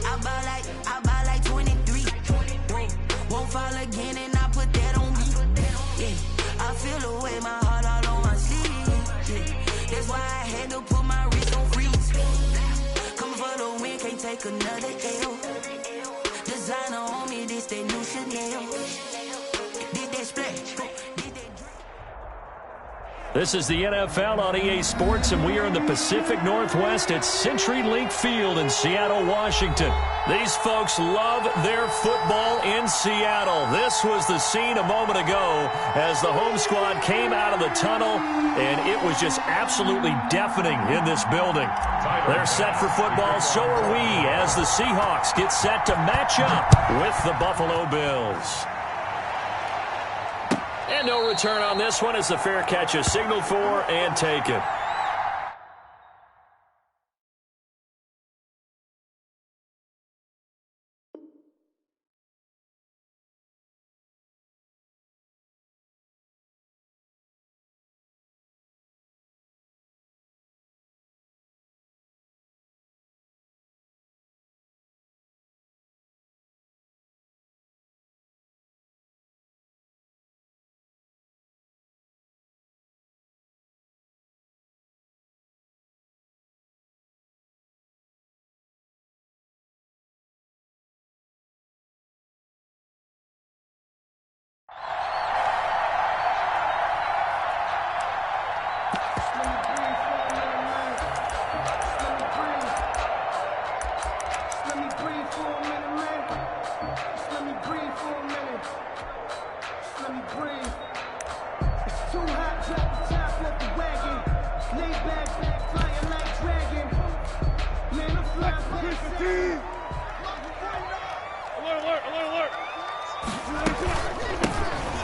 I buy like 23. Won't fall again and I put that on me. Yeah, I feel away my heart all on my sleeve. Yeah, that's why I had to put my wrist on freeze. Coming for the win, can't take another L. Designer on me, this that new Chanel. Did that splash. This is the NFL on EA Sports, and we are in the Pacific Northwest at CenturyLink Field in Seattle, Washington. These folks love their football in Seattle. This was the scene a moment ago as the home squad came out of the tunnel, and it was just absolutely deafening in this building. They're set for football, so are we, as the Seahawks get set to match up with the Buffalo Bills. And no return on this one as the fair catch is signaled for and taken.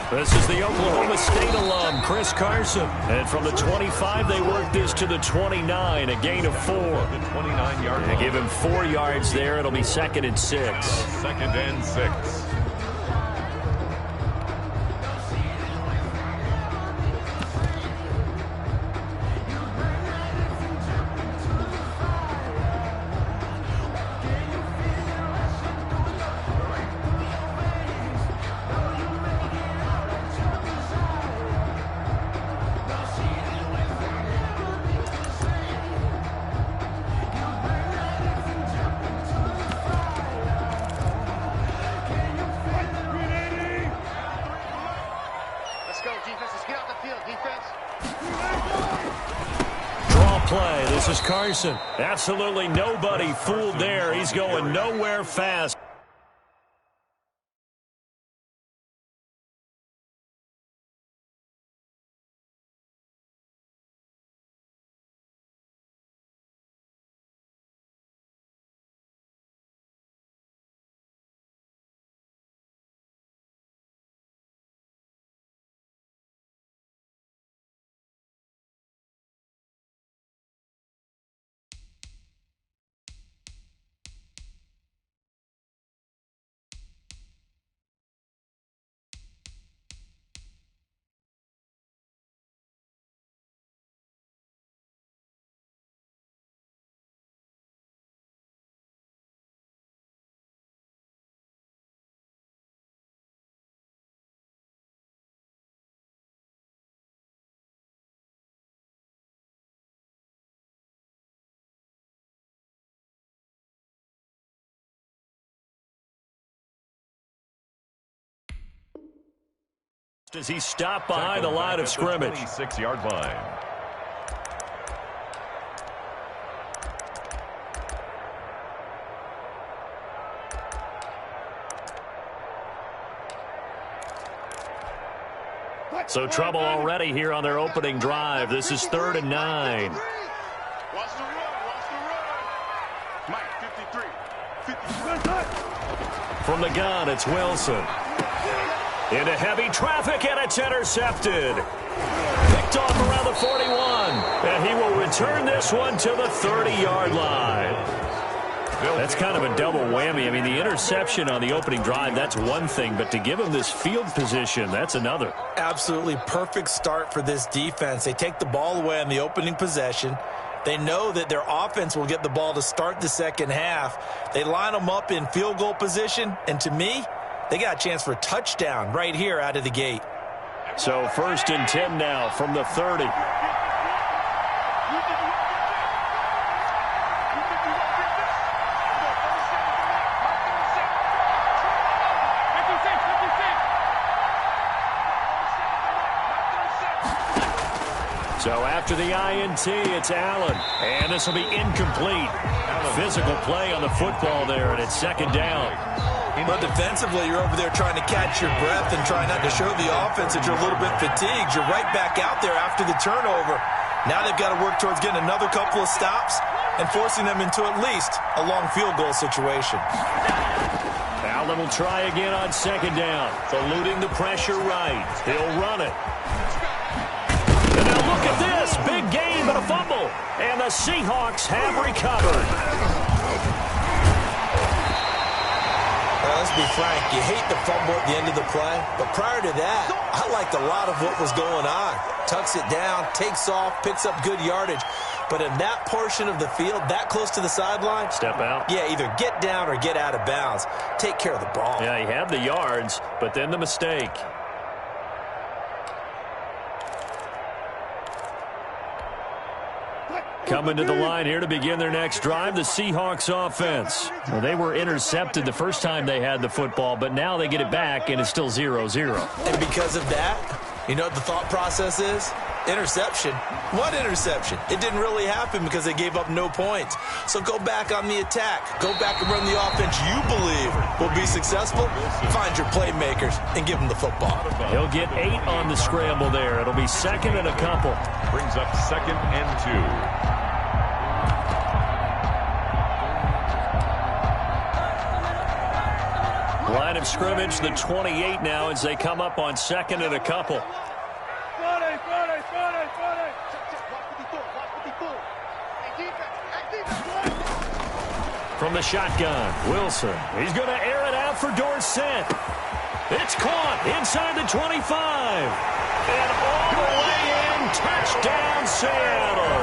This is the Oklahoma State alum, Chris Carson. And from the 25, they work this to the 29, a gain of 4. The 29-yard line. They give him 4 yards there. It'll be 2nd and 6. 2nd and 6. Play. This is Carson. Absolutely nobody fooled there. He's going nowhere fast. As he stopped behind the line of scrimmage. 26-yard line. So trouble already here on their opening drive. This is 3rd and 9. Watch the run. Mike, 53. From the gun, it's Wilson. Into heavy traffic, and it's intercepted. Picked off around the 41. And he will return this one to the 30-yard line. That's kind of a double whammy. I mean, the interception on the opening drive, that's one thing. But to give him this field position, that's another. Absolutely perfect start for this defense. They take the ball away on the opening possession. They know that their offense will get the ball to start the second half. They line them up in field goal position, and to me, they got a chance for a touchdown right here out of the gate. So 1st and 10 now from the 30. So after the INT, it's Allen. And this will be incomplete. Physical play on the football there, and it's 2nd down. But defensively, you're over there trying to catch your breath and try not to show the offense that you're a little bit fatigued. You're right back out there after the turnover. Now they've got to work towards getting another couple of stops and forcing them into at least a long field goal situation. Allen will try again on 2nd down. Eluding the pressure right. He'll run it. And now look at this. Big gain, but a fumble. And the Seahawks have recovered. Let's be frank, you hate the fumble at the end of the play, but prior to that, I liked a lot of what was going on. Tucks it down, takes off, picks up good yardage. But in that portion of the field, that close to the sideline, step out. Yeah, either get down or get out of bounds. Take care of the ball. Yeah, he had the yards, but then the mistake. Coming to the line here to begin their next drive, the Seahawks offense. Well, they were intercepted the first time they had the football, but now they get it back, and it's still 0-0. And because of that, you know what the thought process is? Interception. What interception? It didn't really happen because they gave up no points. So go back on the attack. Go back and run the offense you believe will be successful. Find your playmakers and give them the football. He'll get 8 on the scramble there. It'll be 2nd and a couple. Brings up 2nd and 2. Line of scrimmage, the 28 now as they come up on 2nd and a couple. From the shotgun, Wilson. He's going to air it out for Dorsett. It's caught inside the 25. And all the way in, touchdown Seattle.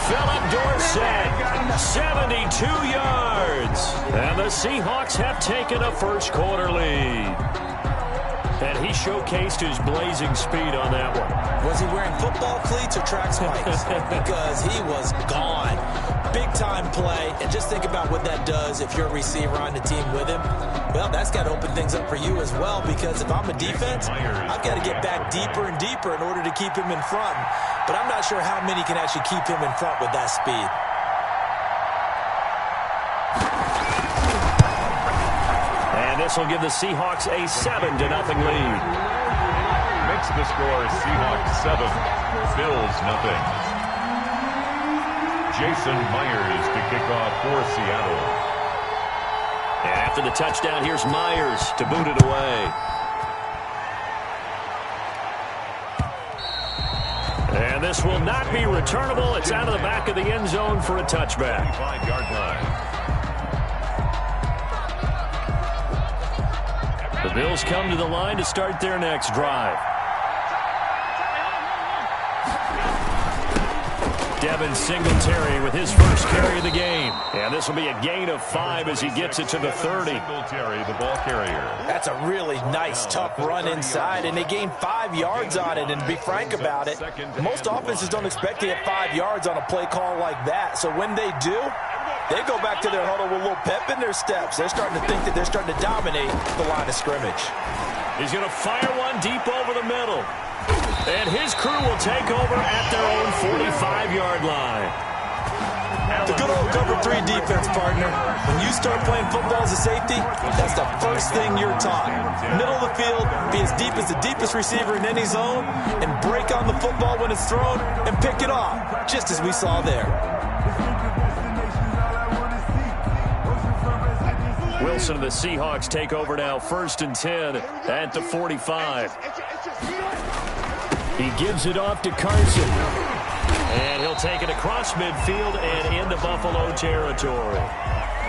Philip Dorsett, 72 yards. And the Seahawks have taken a first quarter lead. And he showcased his blazing speed on that one. Was he wearing football cleats or track spikes? Because he was gone. Big-time play. And just think about what that does if you're a receiver on the team with him. Well, that's got to open things up for you as well, because if I'm a defense, I've got to get back deeper and deeper in order to keep him in front. But I'm not sure how many can actually keep him in front with that speed. And this will give the Seahawks a 7-0 lead. Makes the score Seahawks 7, Bills 0. Jason Myers to kick off for Seattle. And after the touchdown, here's Myers to boot it away. And this will not be returnable. It's out of the back of the end zone for a touchback. 25-yard line. The Bills come to the line to start their next drive. Devin Singletary with his first carry of the game. And this will be a gain of 5 as he gets it to the 30. Singletary, the ball carrier. That's a really nice, tough run inside, and they gained 5 yards on it. And to be frank about it, most offenses don't expect to get 5 yards on a play call like that. So when they do, they go back to their huddle with a little pep in their steps. They're starting to think that they're starting to dominate the line of scrimmage. He's going to fire one deep over the middle. And his crew will take over at their own 45-yard line. The good old cover 3 defense, partner. When you start playing football as a safety, that's the first thing you're taught. Middle of the field, be as deep as the deepest receiver in any zone, and break on the football when it's thrown and pick it off, just as we saw there. Wilson and the Seahawks take over now, 1st and 10 at the 45. He gives it off to Carson. And he'll They'll take it across midfield and into Buffalo territory.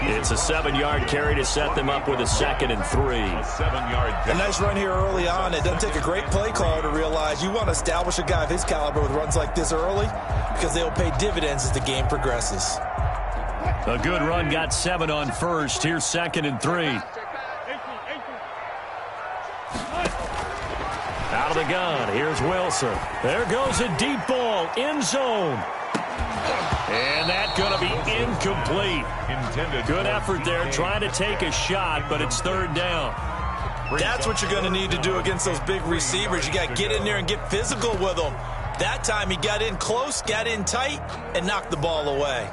It's a 7-yard carry to set them up with a 2nd and 3. A nice run here early on. It doesn't take a great play caller to realize you want to establish a guy of his caliber with runs like this early because they'll pay dividends as the game progresses. A good run got 7 on first. Here's 2nd and 3. Out of the gun. Here's Wilson. There goes a deep ball. End zone. And that's going to be incomplete. Good effort there trying to take a shot, but it's 3rd down. That's what you're going to need to do against those big receivers. You got to get in there and get physical with them. That time he got in close, got in tight, and knocked the ball away.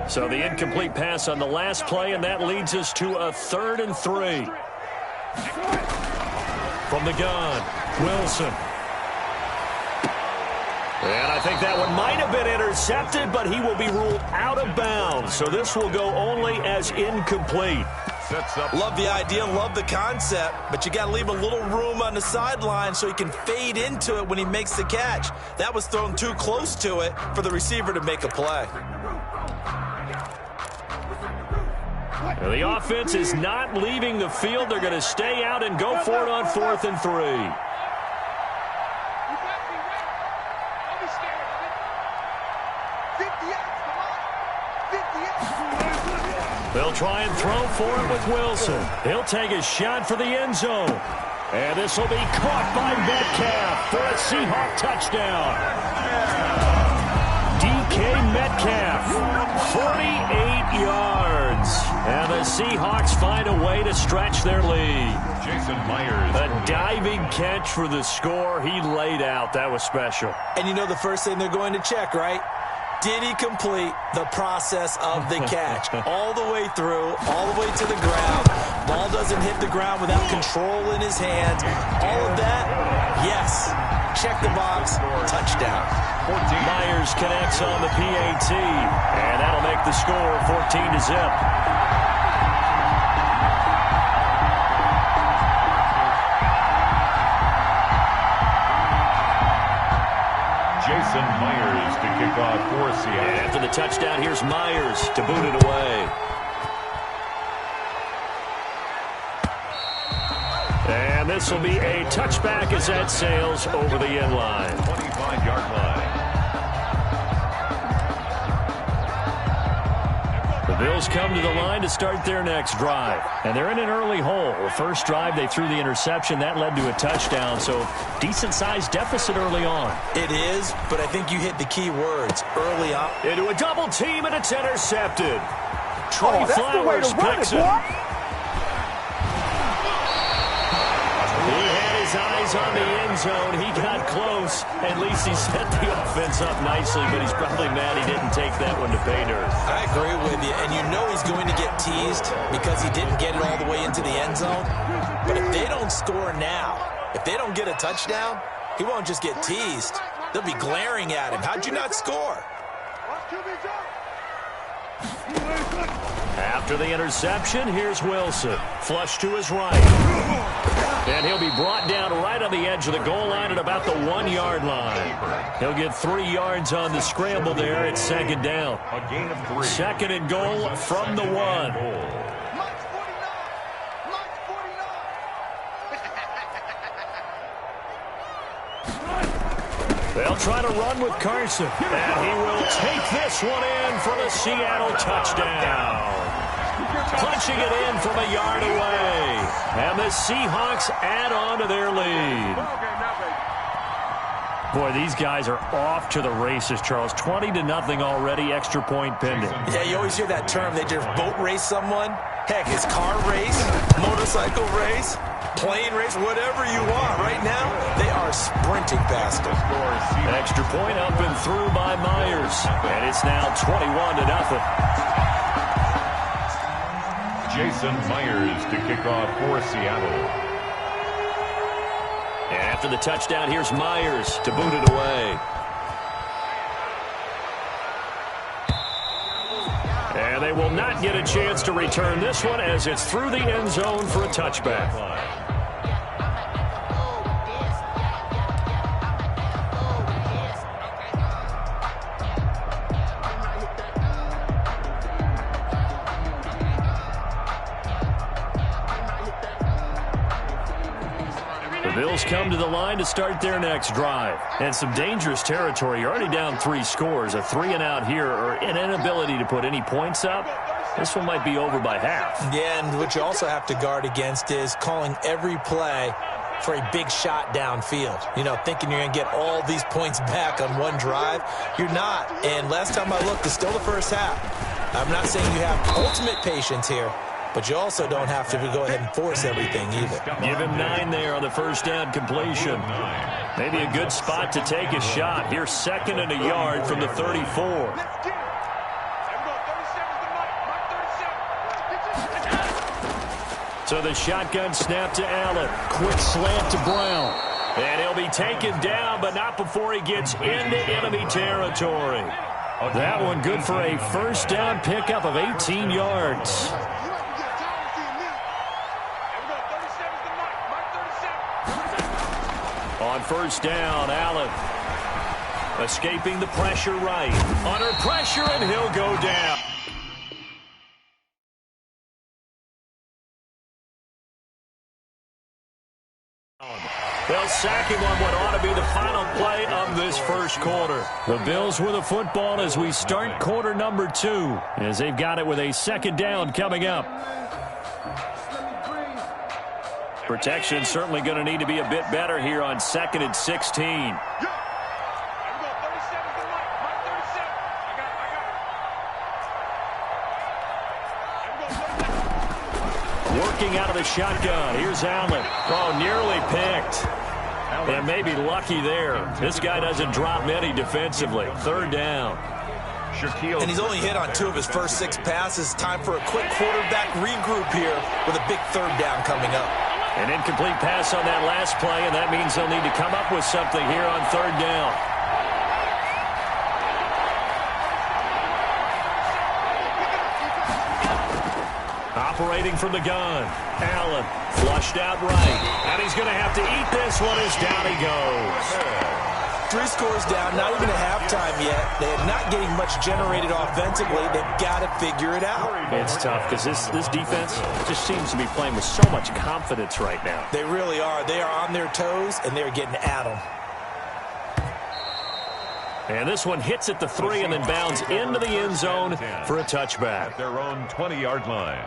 So the incomplete pass on the last play, and that leads us to a 3rd and 3. From the gun, Wilson. And I think that one might have been intercepted, but he will be ruled out of bounds. So this will go only as incomplete. Love the idea, love the concept, but you got to leave a little room on the sideline so he can fade into it when he makes the catch. That was thrown too close to it for the receiver to make a play. The offense is not leaving the field. They're going to stay out and go for it on 4th and 3. They'll try and throw for it with Wilson. He'll take a shot for the end zone. And this will be caught by Metcalf for a Seahawk touchdown. DK Metcalf, 48 yards. And the Seahawks find a way to stretch their lead. Jason Myers. A diving catch for the score. He laid out. That was special. And you know the first thing they're going to check, right? Did he complete the process of the catch? All the way through, all the way to the ground. Ball doesn't hit the ground without control in his hands. All of that, yes. Check the box, touchdown. Myers connects on the PAT, and that'll make the score 14-0. Jason Myers to kick off for Seattle. And after the touchdown, here's Myers to boot it away. And this will be a touchback as that sails over the end line. 25-yard line. The Bills come to the line to start their next drive. And they're in an early hole. The first drive, they threw the interception. That led to a touchdown. So decent-sized deficit early on. It is, but I think you hit the key words early on. Into a double team, and it's intercepted. Trey that's the way to Flowers run picks it, it. boy. He had his eyes on the end zone. He got close. At least he set the offense up nicely, but he's probably mad he didn't take that one to pay dirt. I agree with you, and you know he's going to get teased because he didn't get it all the way into the end zone. But if they don't score now, if they don't get a touchdown, he won't just get teased. They'll be glaring at him. How'd you not score? After the interception, here's Wilson. Flush to his right. And he'll be brought down right on the edge of the goal line at about the 1-yard line. He'll get 3 yards on the scramble there. It's 2nd down. A gain of 3. 2nd and goal from the 1. They'll try to run with Carson. And he will take this one in for the Seattle touchdown. Punching it in from a yard away. And the Seahawks add on to their lead. Boy, these guys are off to the races, Charles. 20-0 already, extra point pending. Yeah, you always hear that term. They just boat race someone. Heck, it's car race, motorcycle race, plane race, whatever you want. Right now, they are sprinting past them. Extra point up and through by Myers. And it's now 21-0. Jason Myers to kick off for Seattle. And after the touchdown, here's Myers to boot it away. And they will not get a chance to return this one as it's through the end zone for a touchback. The Bills come to the line to start their next drive. And some dangerous territory. You're already down 3 scores. A 3-and-out here or an inability to put any points up. This one might be over by half. Yeah, and what you also have to guard against is calling every play for a big shot downfield. You know, thinking you're going to get all these points back on one drive. You're not. And last time I looked, it's still the first half. I'm not saying you have ultimate patience here, but you also don't have to go ahead and force everything either. Give him 9 there on the first down completion. Maybe a good spot to take a shot. Here's 2nd and a yard from the 34. So the shotgun snap to Allen. Quick slant to Brown. And he'll be taken down, but not before he gets into enemy territory. That one good for a first down pickup of 18 yards. On first down, Allen escaping the pressure right. Under pressure, and he'll go down. They'll sack him on what ought to be the final play of this first quarter. The Bills with the football as we start quarter number 2, as they've got it with a 2nd down coming up. Protection certainly going to need to be a bit better here on 2nd and 16. Working out of the shotgun. Here's Allen. Oh, nearly picked. And maybe lucky there. This guy doesn't drop many defensively. 3rd down. And he's only hit on 2 of his first 6 passes. Time for a quick quarterback regroup here with a big 3rd down coming up. An incomplete pass on that last play, and that means they'll need to come up with something here on 3rd down. Operating from the gun. Allen flushed out right. And he's going to have to eat this one as down he goes. 3 scores down, not even at halftime yet. They're not getting much generated offensively. They've got to figure it out. It's tough because this defense just seems to be playing with so much confidence right now. They really are. They are on their toes, and they're getting at them. And this one hits at the 3 and then bounds into the end zone for a touchback. At their own 20-yard line.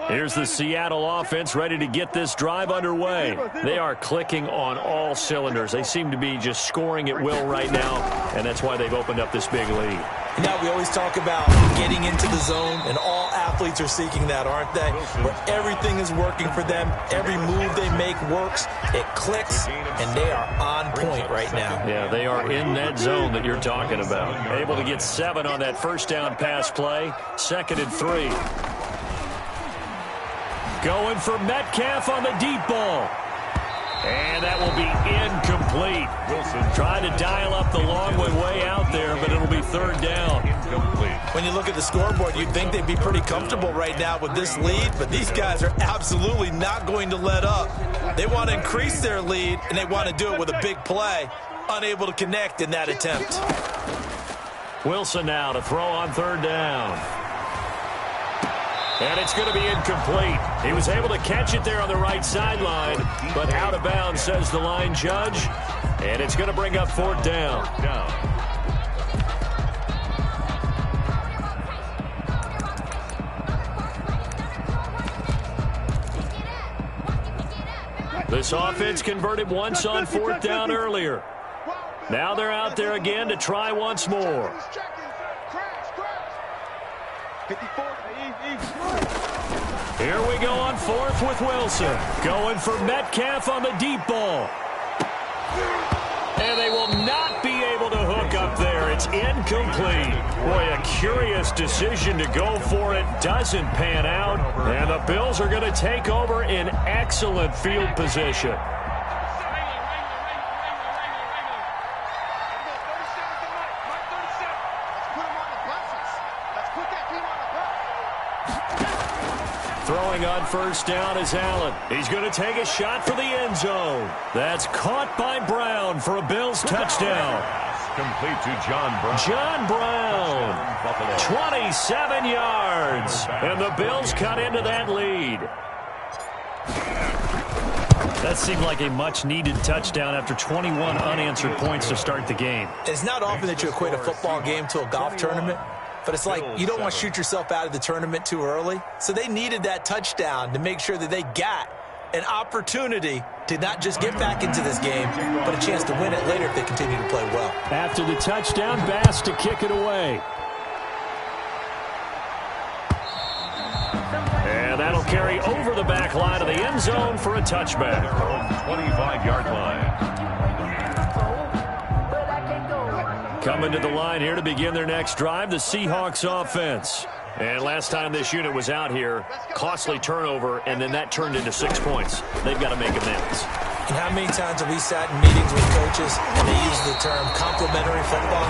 Here's the Seattle offense ready to get this drive underway. They are clicking on all cylinders. They seem to be just scoring at will right now, and that's why they've opened up this big lead. Now, we always talk about getting into the zone, and all athletes are seeking that, aren't they? Where everything is working for them. Every move they make works. It clicks, and they are on point right now. Yeah, they are in that zone that you're talking about. Able to get 7 on that first down pass play. 2nd and 3. Going for Metcalf on the deep ball. And that will be incomplete. Wilson trying to dial up the long way out there, but it'll be 3rd down. Incomplete. When you look at the scoreboard, you'd think they'd be pretty comfortable right now with this lead, but these guys are absolutely not going to let up. They want to increase their lead, and they want to do it with a big play. Unable to connect in that attempt. Wilson now to throw on 3rd down. And it's going to be incomplete. He was able to catch it there on the right sideline, but out of bounds, says the line judge. And it's going to bring up 4th down. This offense converted once on 4th down earlier. Now they're out there again to try once more. Here we go on 4th with Wilson. Going for Metcalf on the deep ball. And they will not be able to hook up there. It's incomplete. Boy, a curious decision to go for it. Doesn't pan out. And the Bills are going to take over in excellent field position. Throwing on first down is Allen. He's going to take a shot for the end zone. That's caught by Brown for a Bills touchdown. Complete to John Brown. John Brown, 27 yards. And the Bills cut into that lead. That seemed like a much-needed touchdown after 21 unanswered points to start the game. It's not often that you equate a football game to a golf tournament, but it's like you don't want to shoot yourself out of the tournament too early. So they needed that touchdown to make sure that they got an opportunity to not just get back into this game, but a chance to win it later if they continue to play well. After the touchdown, Bass to kick it away. And that'll carry over the back line of the end zone for a touchback. 25-yard line. Coming to the line here to begin their next drive, the Seahawks offense. And last time this unit was out here, costly turnover, and then that turned into 6 points. They've got to make amends. And how many times have we sat in meetings with coaches and they use the term complementary football?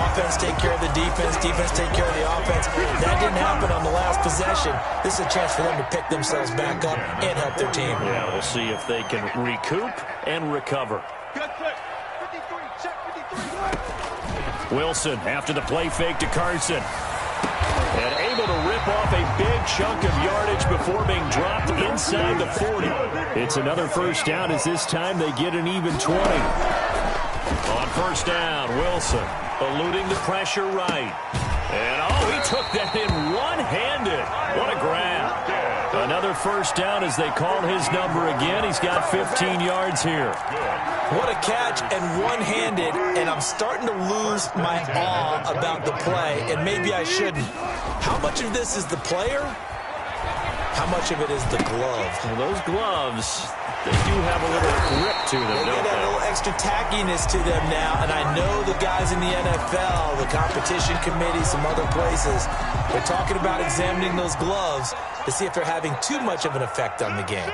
Offense take care of the defense, defense take care of the offense. That didn't happen on the last possession. This is a chance for them to pick themselves back up and help their team. Yeah, we'll see if they can recoup and recover. Wilson after the play fake to Carson. And able to rip off a big chunk of yardage before being dropped inside the 40. It's another first down as this time they get an even 20. On first down, Wilson eluding the pressure right. And, he took that in one-handed. What a grab. Another first down as they call his number again. He's got 15 yards here. What a catch and one-handed, and I'm starting to lose my awe about the play, and maybe I shouldn't. How much of this is the player? How much of it is the glove? Well, those gloves, they do have a little grip to them, they don't get a little extra tackiness to them now, and I know the guys in the NFL, the competition committee, some other places, they're talking about examining those gloves to see if they're having too much of an effect on the game.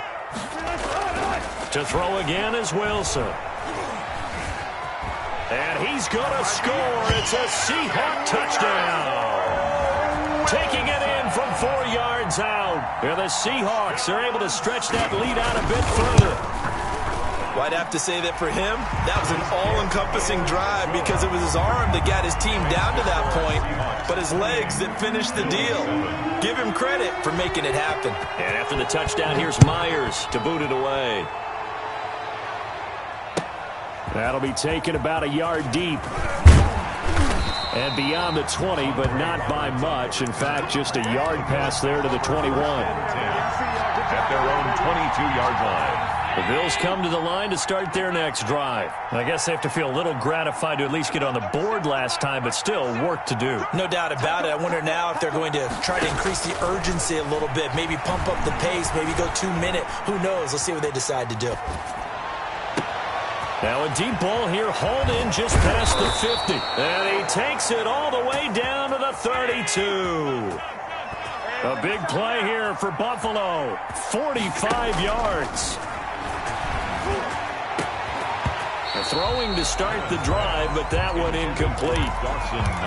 To throw again is Wilson. And he's going to score. It's a Seahawk touchdown. Taking it in from 4 yards out. And the Seahawks are able to stretch that lead out a bit further. Well, I'd have to say that for him, that was an all-encompassing drive because it was his arm that got his team down to that point, but his legs that finished the deal. Give him credit for making it happen. And after the touchdown, here's Myers to boot it away. That'll be taken about a yard deep. And beyond the 20, but not by much. In fact, just a yard pass there to the 21. At their own 22-yard line. The Bills come to the line to start their next drive. I guess they have to feel a little gratified to at least get on the board last time, but still work to do. No doubt about it. I wonder now if they're going to try to increase the urgency a little bit, maybe pump up the pace, maybe go 2-minute. Who knows? Let's see what they decide to do. Now a deep ball here, hauled in just past the 50. And he takes it all the way down to the 32. A big play here for Buffalo. 45 yards. Throwing to start the drive, but that one incomplete.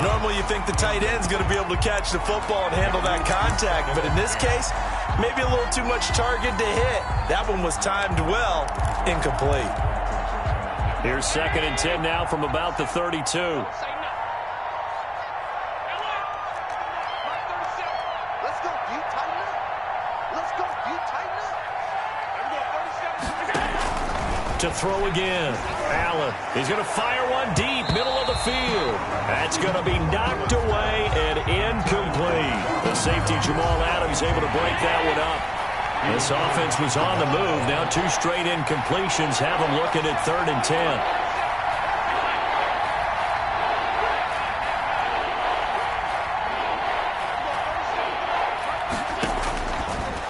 Normally you think the tight end's going to be able to catch the football and handle that contact, but in this case, maybe a little too much target to hit. That one was timed well, incomplete. Here's 2nd and 10 now from about the 32. Let's go. You tighten up. Let's go. You tighten up. To throw again. Allen. He's going to fire one deep, middle of the field. That's going to be knocked away and incomplete. The safety Jamal Adams able to break that one up. This offense was on the move. Now 2 straight incompletions have them looking at 3rd and 10.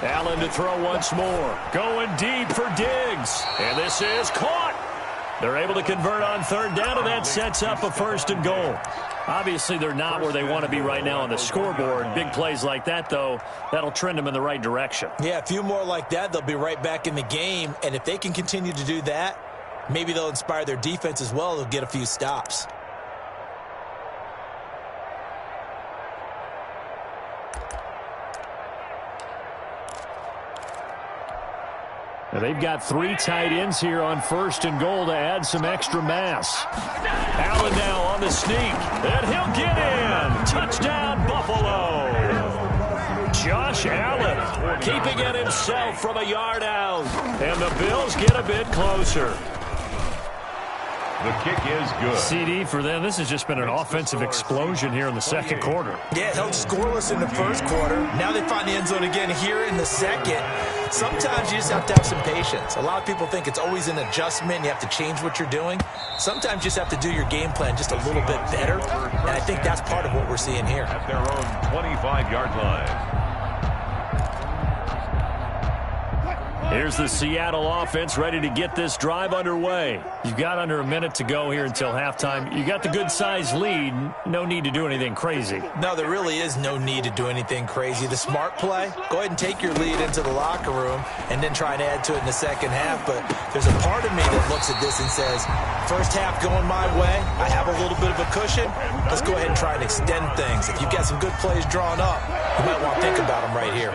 Allen to throw once more. Going deep for Diggs. And this is caught. They're able to convert on 3rd down, and that sets up a 1st and goal. Obviously, they're not where they want to be right now on the scoreboard. Big plays like that, though, that'll trend them in the right direction. Yeah, a few more like that, they'll be right back in the game. And if they can continue to do that, maybe they'll inspire their defense as well. They'll get a few stops. And they've got 3 tight ends here on 1st and goal to add some extra mass. Allen now on the sneak, and he'll get in. Touchdown, Buffalo. Josh Allen keeping it himself from a yard out. And the Bills get a bit closer. The kick is good. CD for them. This has just been an offensive explosion here in the second quarter. Yeah, held scoreless in the first quarter. Now they find the end zone again here in the second. Sometimes you just have to have some patience. A lot of people think it's always an adjustment. You have to change what you're doing. Sometimes you just have to do your game plan just a little bit better. And I think that's part of what we're seeing here. At their own 25-yard line. Here's the Seattle offense ready to get this drive underway. You've got under a minute to go here until halftime. You got the good-sized lead. No need to do anything crazy. No, there really is no need to do anything crazy. The smart play, go ahead and take your lead into the locker room and then try and add to it in the second half. But there's a part of me that looks at this and says, first half going my way, I have a little bit of a cushion. Let's go ahead and try and extend things. If you've got some good plays drawn up, you might want to think about them right here.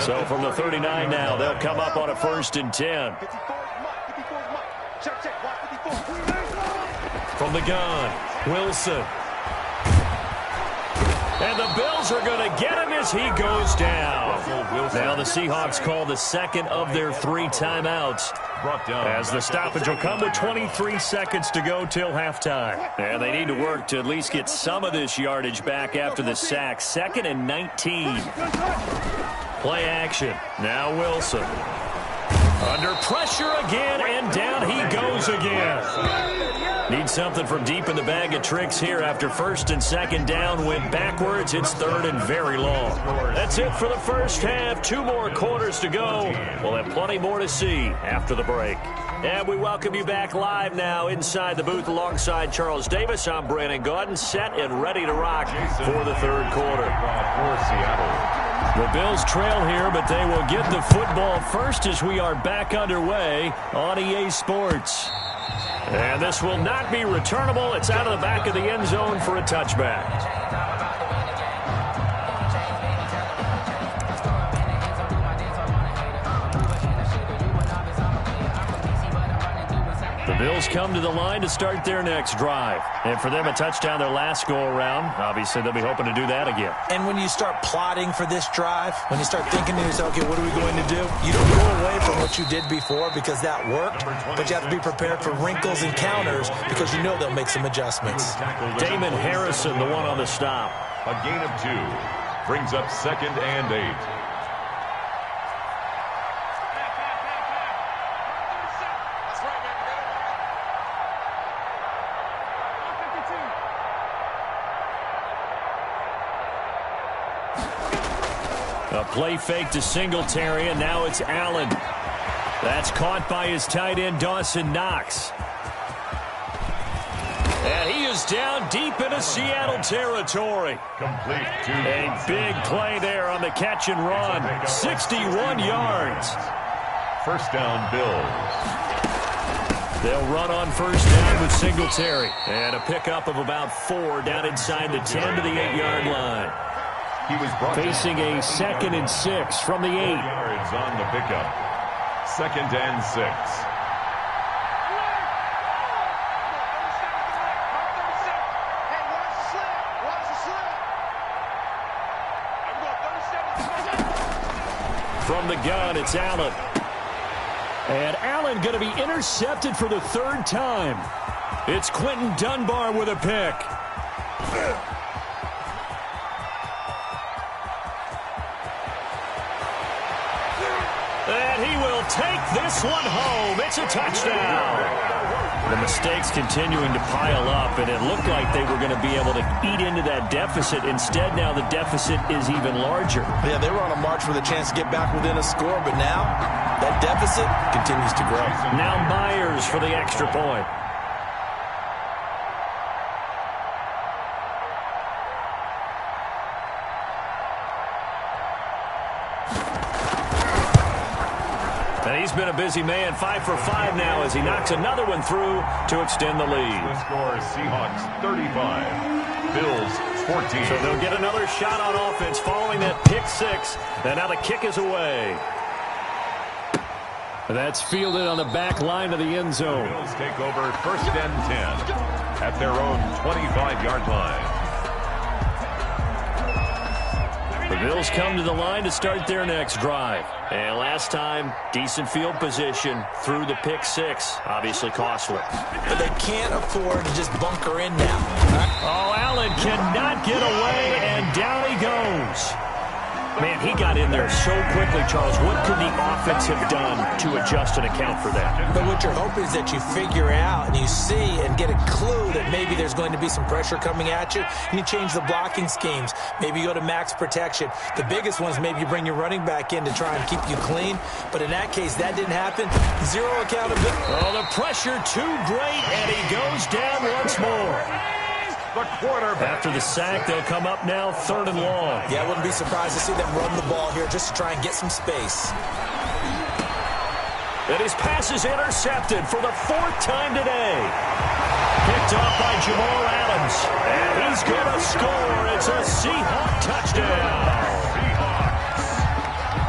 So from the 39 now, they'll come up on a 1st and 10. From the gun, Wilson. And the Bills are going to get him as he goes down. Now the Seahawks call the second of their 3 timeouts, as the stoppage will come with 23 seconds to go till halftime. And they need to work to at least get some of this yardage back after the sack. 2nd and 19. Play action. Now Wilson. Under pressure again, and down he goes again. Need something from deep in the bag of tricks here after 1st and 2nd down. Went backwards. It's 3rd and very long. That's it for the first half. 2 more quarters to go. We'll have plenty more to see after the break. And we welcome you back live now inside the booth alongside Charles Davis. I'm Brandon Gaudin, set and ready to rock for the 3rd quarter. For Seattle. The Bills trail here, but they will get the football first as we are back underway on EA Sports. And this will not be returnable. It's out of the back of the end zone for a touchback. The Bills come to the line to start their next drive. And for them, a touchdown their last go-around. Obviously, they'll be hoping to do that again. And when you start plotting for this drive, when you start thinking to yourself, okay, what are we going to do? You don't go away from what you did before because that worked, but you have to be prepared for wrinkles and counters because you know they'll make some adjustments. Damon Harrison, the one on the stop. A gain of 2. Brings up 2nd and 8. A play fake to Singletary, and now it's Allen. That's caught by his tight end, Dawson Knox. And he is down deep into Seattle territory. Complete to a big play there on the catch and run. 61 yards. First down, Bills. They'll run on first down with Singletary. And a pickup of about 4 down inside the 10 to the 8-yard line. He was facing a 2nd and 6 from the 8. Yards on the pickup. 2nd and 6. From the gun, it's Allen. And Allen going to be intercepted for the 3rd time. It's Quentin Dunbar with a pick. And he will take this one home. It's a touchdown. The mistakes continuing to pile up, and it looked like they were going to be able to eat into that deficit. Instead, now the deficit is even larger. Yeah, they were on a march with a chance to get back within a score, but now that deficit continues to grow. Now Myers for the extra point. And he's been a busy man, 5 for 5 now as he knocks another one through to extend the lead. The score is Seahawks 35, Bills 14. So they'll get another shot on offense following that pick 6. And now the kick is away. That's fielded on the back line of the end zone. Bills take over 1st and 10 at their own 25-yard line. The Bills come to the line to start their next drive. And last time, decent field position through the pick six. Obviously costly. But they can't afford to just bunker in now. Oh, Allen cannot get away, and down he goes. Man, he got in there so quickly, Charles. What could the offense have done to adjust and account for that? But what you're hoping is that you figure out and you see and get a clue that maybe there's going to be some pressure coming at you, and you change the blocking schemes. Maybe you go to max protection. The biggest ones, maybe you bring your running back in to try and keep you clean. But in that case, that didn't happen. Zero accountability. Oh, the pressure too great, and he goes down once more. The quarterback. After the sack, they'll come up now 3rd and long. Yeah, I wouldn't be surprised to see them run the ball here just to try and get some space. And his pass is intercepted for the 4th time today. Picked off by Jamal Adams. And he's going to score. It's a Seahawk touchdown.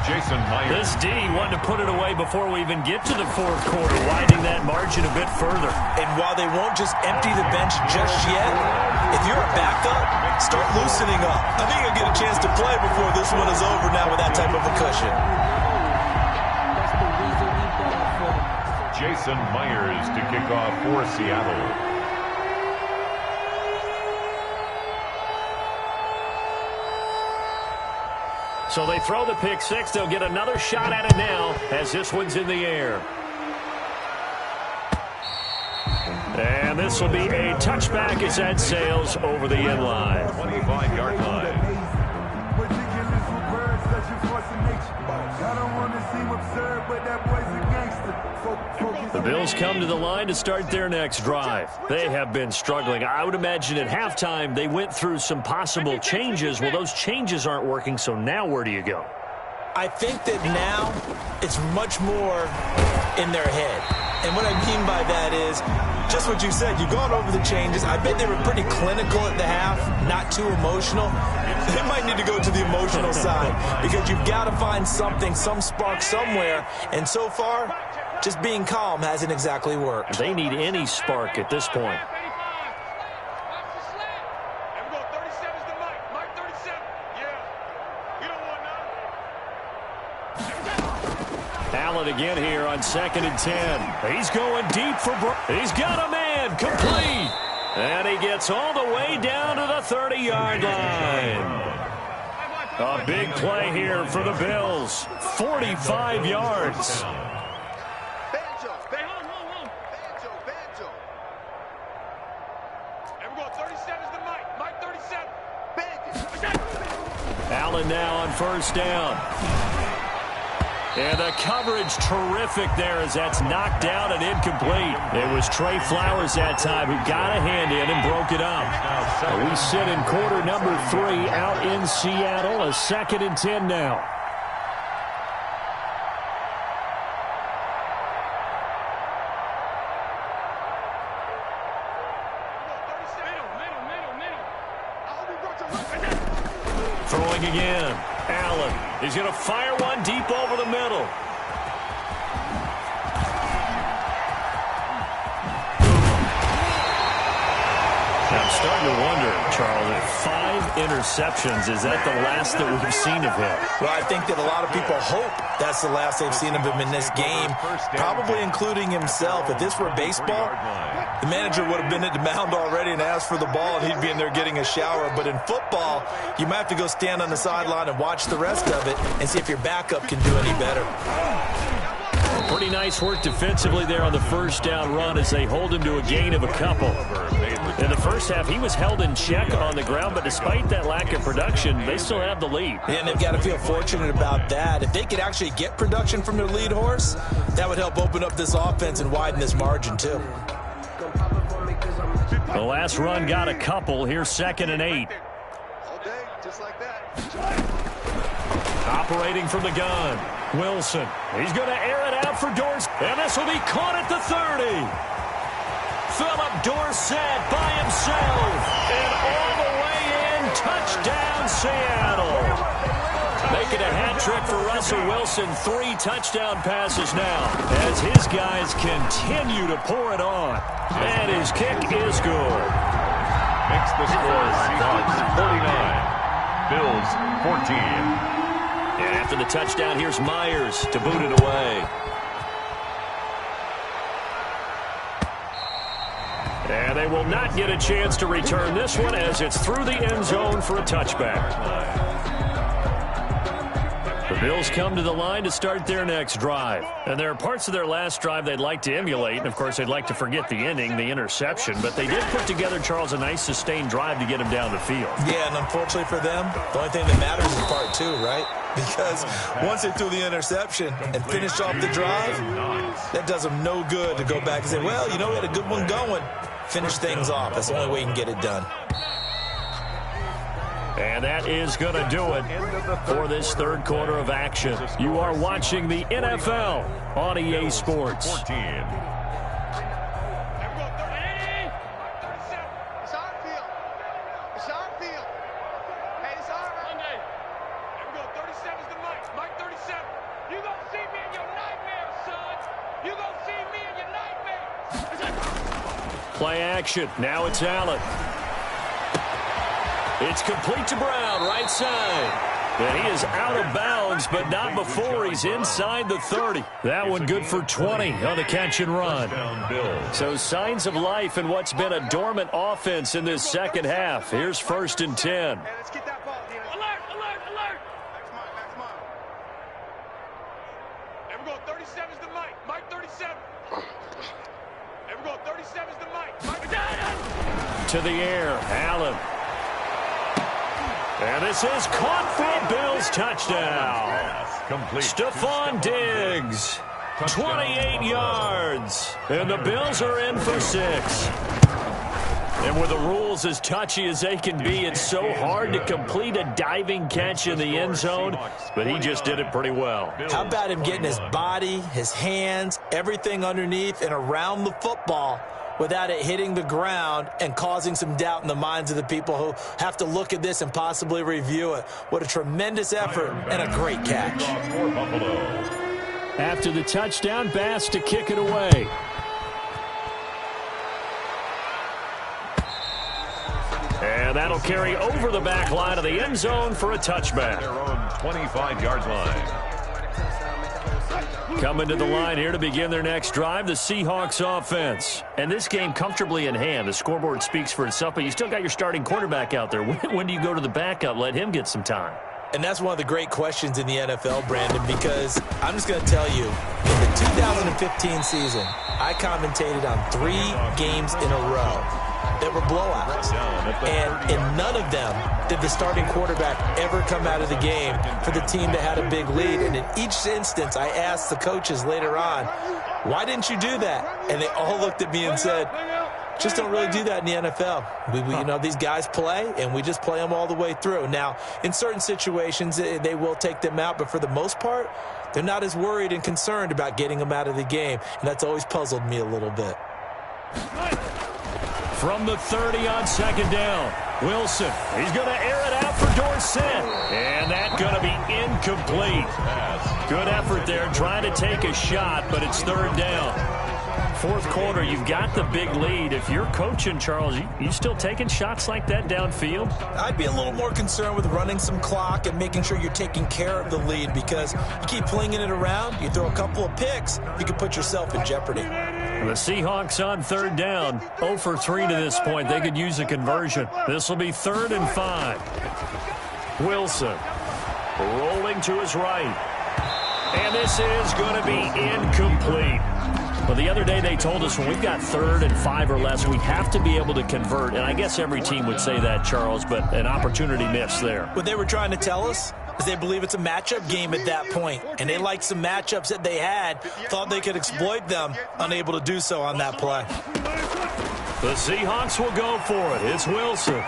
Jason Myers. This D wanted to put it away before we even get to the 4th quarter, widening that margin a bit further. And while they won't just empty the bench just yet, if you're a backup, start loosening up. I think you'll get a chance to play before this one is over now with that type of a cushion. Jason Myers to kick off for Seattle. So they throw the pick six. They'll get another shot at it now as this one's in the air. And this will be a touchback as that sails over the end line. 25-yard line. The Bills come to the line to start their next drive. They have been struggling. I would imagine at halftime they went through some possible changes. Well, those changes aren't working, so now where do you go? I think that now it's much more in their head. And what I mean by that is just what you said. You've gone over the changes. I bet they were pretty clinical at the half, not too emotional. They might need to go to the emotional side because you've got to find something, some spark somewhere. And so far, just being calm hasn't exactly worked. They need any spark at this point. Allen again here on 2nd and 10. He's going deep for he's got a man complete. And he gets all the way down to the 30-yard line. A big play here for the Bills. 45 yards. Allen now on 1st down. And the coverage terrific there as that's knocked out and incomplete. It was Trey Flowers that time who got a hand in and broke it up. We sit in quarter number 3 out in Seattle. A 2nd and 10 now. Throwing again. Allen. He's going to fire one deep over the middle. I'm starting to wonder, Charles, if 5 interceptions, is that the last that we've seen of him? Well, I think that a lot of people hope that's the last they've seen of him in this game, probably including himself. If this were baseball, the manager would have been at the mound already and asked for the ball, and he'd be in there getting a shower. But in football, you might have to go stand on the sideline and watch the rest of it and see if your backup can do any better. Pretty nice work defensively there on the 1st down run as they hold him to a gain of a couple. In the first half, he was held in check on the ground, but despite that lack of production, they still have the lead. And they've got to feel fortunate about that. If they could actually get production from their lead horse, that would help open up this offense and widen this margin too. The last run got a couple. Here's 2nd and 8. All day, just like that. Operating from the gun. Wilson. He's going to air it out for Dorsett. And this will be caught at the 30. Philip Dorsett by himself. And all the way in. Touchdown, Seattle. Making a hat trick for Russell Wilson. 3 touchdown passes now as his guys continue to pour it on. And his kick is good. Makes the score Seahawks 49, Bills 14. And after the touchdown, here's Myers to boot it away. And they will not get a chance to return this one as it's through the end zone for a touchback. The Bills come to the line to start their next drive. And there are parts of their last drive they'd like to emulate. And, of course, they'd like to forget the ending, the interception. But they did put together, Charles, a nice sustained drive to get them down the field. Yeah, and unfortunately for them, the only thing that matters is part 2, right? Because once they threw the interception and finished off the drive, that does them no good to go back and say, well, you know, we had a good one going. Finish things off. That's the only way you can get it done. And that is going to do it for this third quarter of action. You are watching the NFL on EA Sports. 14. Play action. Now it's Allen. It's complete to Brown, right side. And he is out of bounds, but not before he's inside the 30. That one good for 20 on the catch and run. So signs of life in what's been a dormant offense in this second half. Here's 1st and 10. Hey, let's get that ball, Dean. Alert, alert, alert. Max mine. There we go. 37's the Mike. Mike 37. There we go. 37's the Mike. Mike to the air. Allen. And this is caught for a Bills touchdown. Complete. Stephon Diggs, 28 yards. And the Bills are in for 6. And with the rules as touchy as they can be, it's so hard to complete a diving catch in the end zone, but he just did it pretty well. How about him getting his body, his hands, everything underneath and around the football without it hitting the ground and causing some doubt in the minds of the people who have to look at this and possibly review it. What a tremendous effort and a great catch. After the touchdown, Bass to kick it away. And that'll carry over the back line of the end zone for a touchback. Their own 25-yard line. Coming to the line here to begin their next drive, the Seahawks offense. And this game comfortably in hand. The scoreboard speaks for itself, but you still got your starting quarterback out there. When do you go to the backup? Let him get some time. And that's one of the great questions in the NFL, Brandon, because I'm just going to tell you, in the 2015 season, I commentated on 3 games in a row that were blowouts. And in none of them did the starting quarterback ever come out of the game for the team that had a big lead. And in each instance, I asked the coaches later on, why didn't you do that? And they all looked at me and said, just don't really do that in the NFL. You know, these guys play, and we just play them all the way through. Now, in certain situations, they will take them out, but for the most part, they're not as worried and concerned about getting them out of the game, and that's always puzzled me a little bit. From the 30 on second down, Wilson. He's going to air it out for Dorsett. And that's going to be incomplete. Good effort there trying to take a shot, but it's third down. Fourth quarter, you've got the big lead. If you're coaching, Charles, you still taking shots like that downfield? I'd be a little more concerned with running some clock and making sure you're taking care of the lead, because you keep flinging it around, you throw a couple of picks, you can put yourself in jeopardy. The Seahawks on third down, 0 for 3 to this point. They could use a conversion. This will be 3rd and 5. Wilson rolling to his right. And this is going to be incomplete. Well, the other day they told us when we've got 3rd and 5 or less, we have to be able to convert. And I guess every team would say that, Charles, but an opportunity missed there. What they were trying to tell us is they believe it's a matchup game at that point. And they liked some matchups that they had, thought they could exploit them, unable to do so on that play. The Seahawks will go for it. It's Wilson.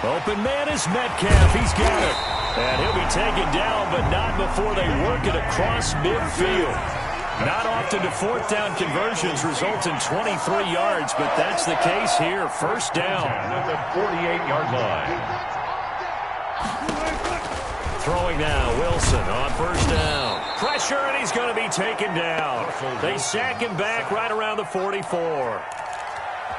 Open man is Metcalf. He's got it. And he'll be taken down, but not before they work it across midfield. Not often do 4th down conversions result in 23 yards, but that's the case here. First down. At the 48-yard line. Throwing now, Wilson on first down. Pressure, and he's going to be taken down. They sack him back right around the 44.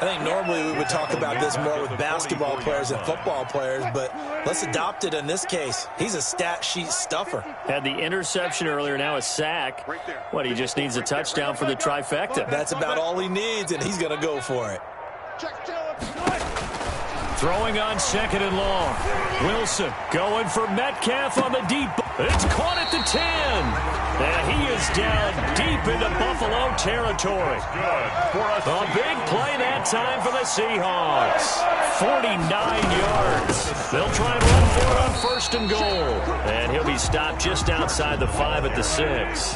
I think normally we would talk about this more with basketball players and football players, but let's adopt it in this case. He's a stat sheet stuffer. Had the interception earlier, now a sack. What, he just needs a touchdown for the trifecta. That's about all he needs, and he's going to go for it. Throwing on second and long. Wilson going for Metcalf on the deep. It's caught at the 10. And he is down deep into Buffalo territory. A big play that time for the Seahawks. 49 yards. They'll try and run for it on first and goal. And he'll be stopped just outside the 5 at the 6.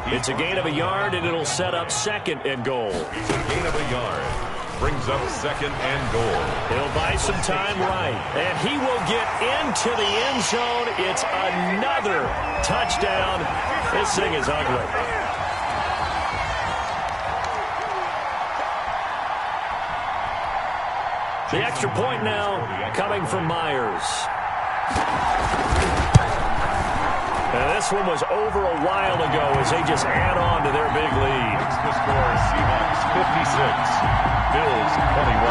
It's a gain of a yard, and it'll set up second and goal. It's a gain of a yard. Brings up second and goal. He'll buy some time right, and he will get into the end zone. It's another touchdown. This thing is ugly. The extra point now coming from Myers. And this one was over a while ago as they just add on to their big lead. The score, Seahawks 56. Bills 21.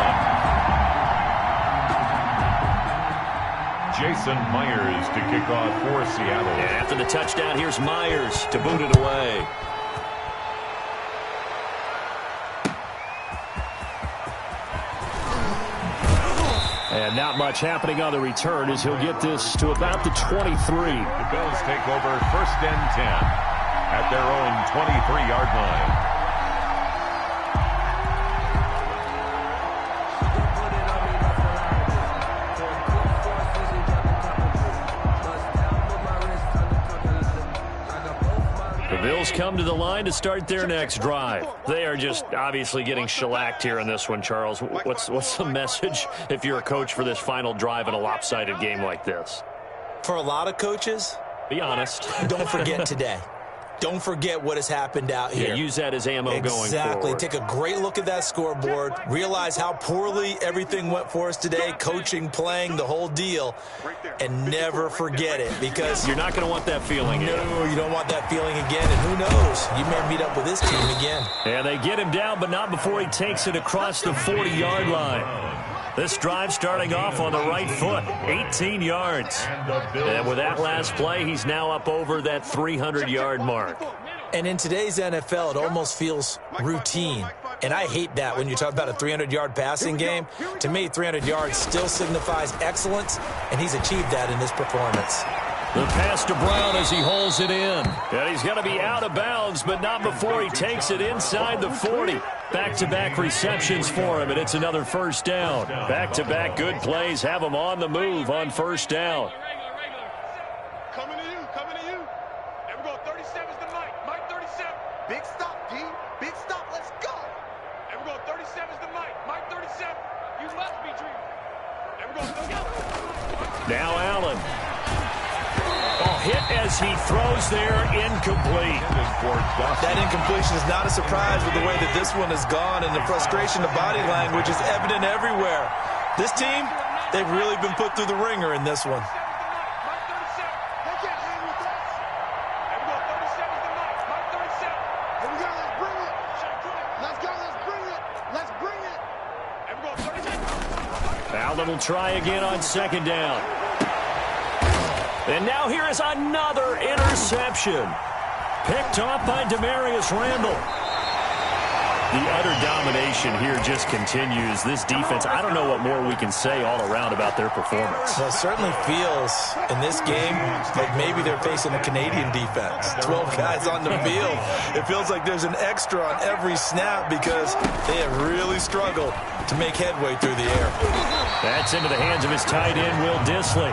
Jason Myers to kick off for Seattle. And after the touchdown, here's Myers to boot it away. And not much happening on the return as he'll get this to about the 23. The Bills take over first and 10 at their own 23-yard line. Bills come to the line to start their next drive. They are just obviously getting shellacked here in this one, Charles. What's the message if you're a coach for this final drive in a lopsided game like this? For a lot of coaches, be honest. Don't forget today. Don't forget what has happened out here. Yeah, use that as ammo going forward. Exactly. Take a great look at that scoreboard. Realize how poorly everything went for us today, coaching, playing, the whole deal. And never forget it, because you're not going to want that feeling again. No, you don't want that feeling again. And who knows? You may meet up with this team again. And they get him down, but not before he takes it across the 40-yard line. This drive starting off on the right foot, 18 yards. And with that last play, he's now up over that 300-yard mark. And in today's NFL, it almost feels routine. And I hate that when you talk about a 300-yard passing game. To me, 300 yards still signifies excellence, and he's achieved that in this performance. The pass to Brown as he holds it in. And he's going to be out of bounds, but not before he takes it inside the 40. Back-to-back receptions for him, and it's another first down. Back-to-back good plays have him on the move on first down. Coming to you, coming to you. There we go, 37's the Mike. Mike 37. Big stop, D. Big stop, let's go. There we go, 37's the Mike. Mike 37. You must be dreaming. There we go, 37. Now Allen. Hit as he throws there, incomplete. That incompletion is not a surprise with the way that this one has gone, and the frustration of body language is evident everywhere. This team, they've really been put through the ringer in this one. Allen will try again on second down. And now here is another interception. Picked off by Demarius Randall. The utter domination here just continues. This defense, I don't know what more we can say all around about their performance. Well, it certainly feels in this game like maybe they're facing a Canadian defense. 12 guys on the field. It feels like there's an extra on every snap because they have really struggled to make headway through the air. That's into the hands of his tight end, Will Dissly.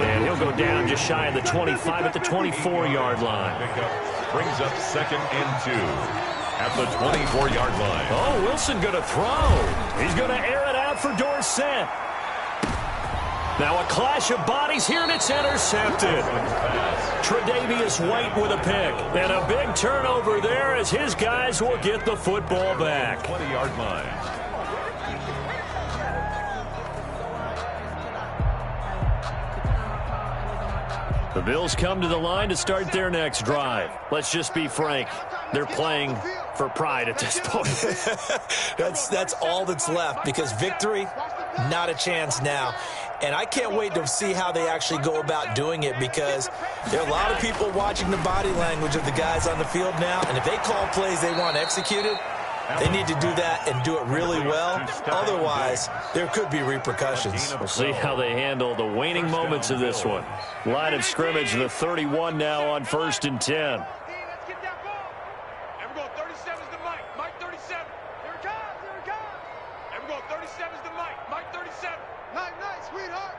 And he'll go down just shy of the 25 at the 24-yard line. Brings up second and 2. At the 24-yard line. Oh, Wilson going to throw. He's going to air it out for Dorsett. Now a clash of bodies here, and it's intercepted. Tre'Davious White with a pick. And a big turnover there as his guys will get the football back. 20-yard line. The Bills come to the line to start their next drive. Let's just be frank. They're playing for pride at this point. That's all that's left, because victory, not a chance now. And I can't wait to see how they actually go about doing it, because there are a lot of people watching the body language of the guys on the field now. And if they call plays they want executed, they need to do that and do it really well. Otherwise, there could be repercussions. We'll see how they handle the waning moments of this one. Line of scrimmage, the 31 now on 1st and 10. Let's get that ball. And we're going 37's the Mike. Mike 37. Here it comes. Here it comes. And we're going 37's the Mike. Mike 37. Night, sweetheart.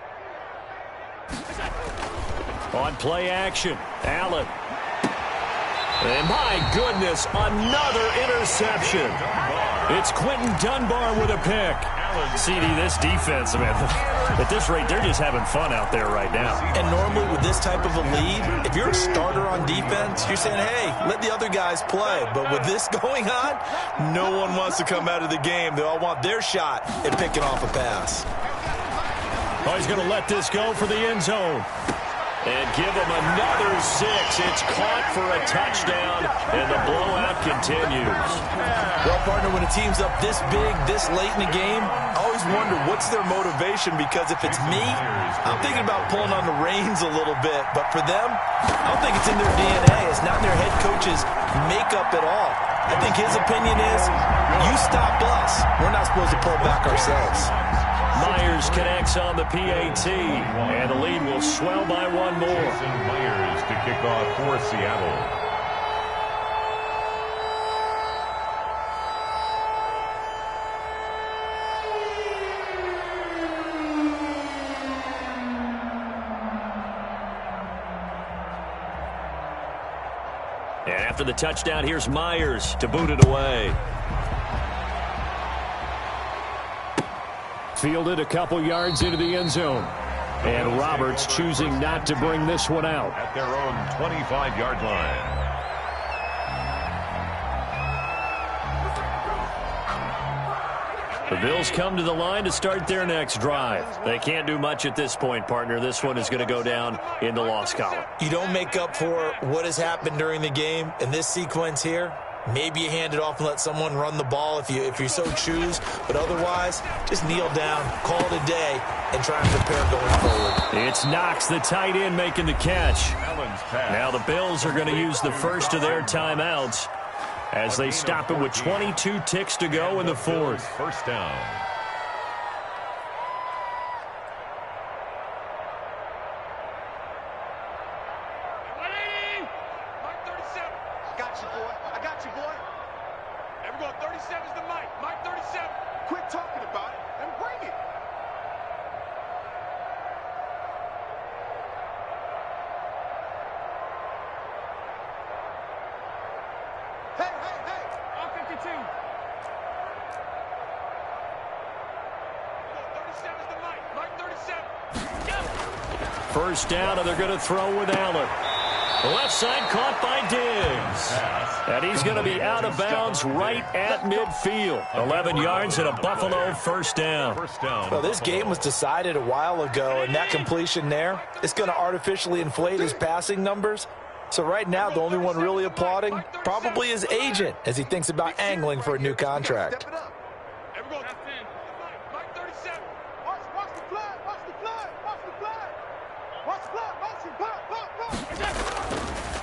On play action, Allen. And my goodness, another interception. It's Quentin Dunbar with a pick. CD, this defense, man, at this rate, they're just having fun out there right now. And normally with this type of a lead, if you're a starter on defense, you're saying, hey, let the other guys play. But with this going on, no one wants to come out of the game. They all want their shot at picking off a pass. Oh, he's going to let this go for the end zone. And give him another 6. It's caught for a touchdown, and the blowout continues. Well, partner, when a team's up this big, this late in the game, I always wonder what's their motivation, because if it's me, I'm thinking about pulling on the reins a little bit. But for them, I don't think it's in their DNA. It's not in their head coach's makeup at all. I think his opinion is, you stop us. We're not supposed to pull back ourselves. Myers connects on the PAT, and the lead will swell by one more. Myers to kick off for Seattle. And after the touchdown, here's Myers to boot it away. Fielded a couple yards into the end zone. And Roberts choosing not to bring this one out. At their own 25-yard line. The Bills come to the line to start their next drive. They can't do much at this point, partner. This one is going to go down in the loss column. You don't make up for what has happened during the game in this sequence here. Maybe you hand it off and let someone run the ball if you so choose. But otherwise, just kneel down, call it a day, and try and prepare going forward. It's Knox, the tight end, making the catch. Now the Bills are going to use the first of their timeouts as they stop it with 22 ticks to go in the fourth. First down. First down, and they're going to throw with Allen. The left side caught by Diggs. And he's going to be out of bounds right at midfield. 11 yards and a Buffalo first down. Well, this game was decided a while ago, and that completion there, it's going to artificially inflate his passing numbers. So right now, the only one really applauding probably his agent as he thinks about angling for a new contract.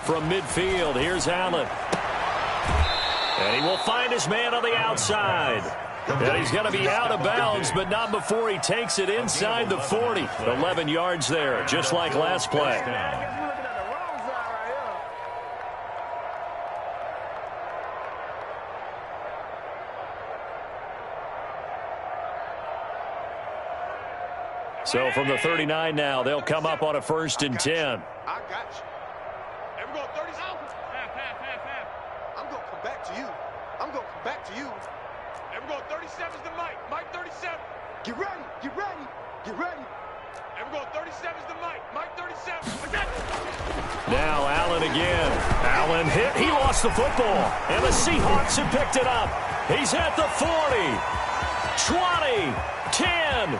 From midfield, here's Allen. And he will find his man on the outside. And he's going to be out of bounds, but not before he takes it inside the 40. 11 yards there, just like last play. So from the 39 now, they'll come up on a 1st and 10. I got you. And we're going 30 seconds. I'm going to come back to you. I'm going to come back to you. And we're going 37's the Mike. Mike 37. Get ready. Get ready. Get ready. And we're going 37's the Mike. Mike 37. Now Allen again. Allen hit. He lost the football. And the Seahawks have picked it up. He's at the 40. 20. 10.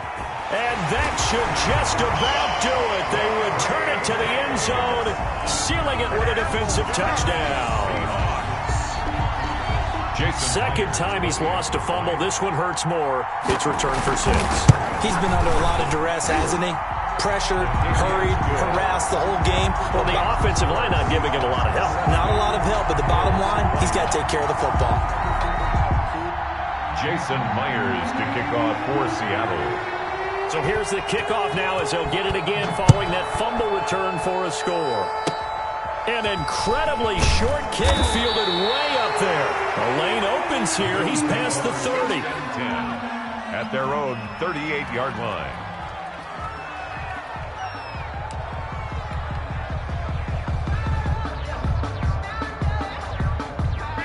And that should just about do it. They return it to the end zone, sealing it with a defensive touchdown. Second time he's lost a fumble. This one hurts more. It's returned for 6. He's been under a lot of duress, hasn't he? Pressured, hurried, harassed the whole game. Well, the offensive line not giving him a lot of help. Not a lot of help, but the bottom line, he's got to take care of the football. Jason Myers to kick off for Seattle. So here's the kickoff now as he'll get it again following that fumble return for a score. An incredibly short kick fielded way up there. The lane opens here. He's past the 30. 10 at their own 38-yard line.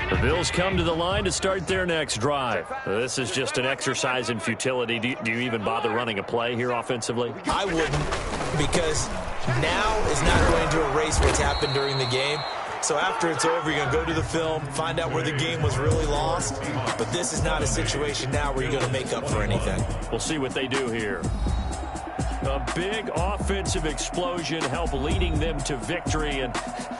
The Bills come to the line to start their next drive. This is just an exercise in futility. Do you even bother running a play here offensively? I wouldn't, because now is not going to erase what's happened during the game. So after it's over, you're going to go to the film, find out where the game was really lost. But this is not a situation now where you're going to make up for anything. We'll see what they do here. A big offensive explosion help leading them to victory. And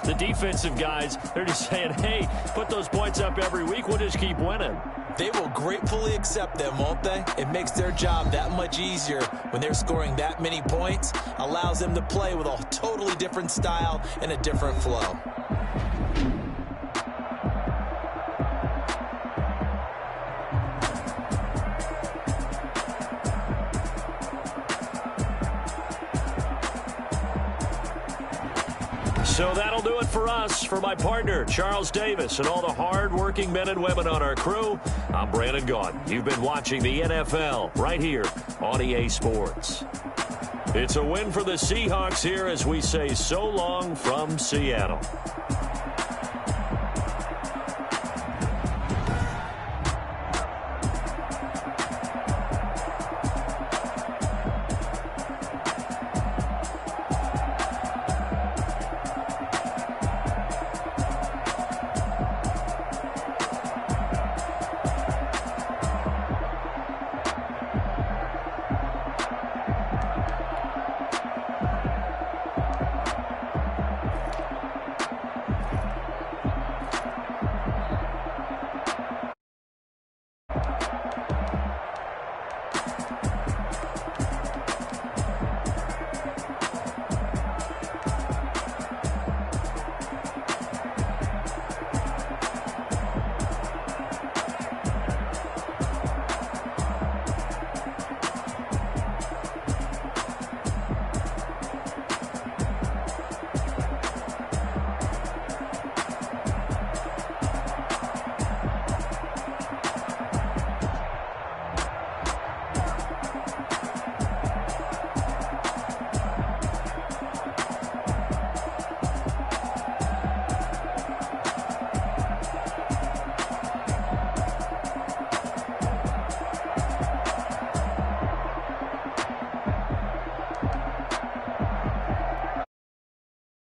the defensive guys, they're just saying, hey, put those points up every week. We'll just keep winning. They will gratefully accept them, won't they? It makes their job that much easier when they're scoring that many points. Allows them to play with a totally different style and a different flow. So that'll do it for us. For my partner, Charles Davis, and all the hard-working men and women on our crew, I'm Brandon Gaudin. You've been watching the NFL right here on EA Sports. It's a win for the Seahawks here as we say so long from Seattle.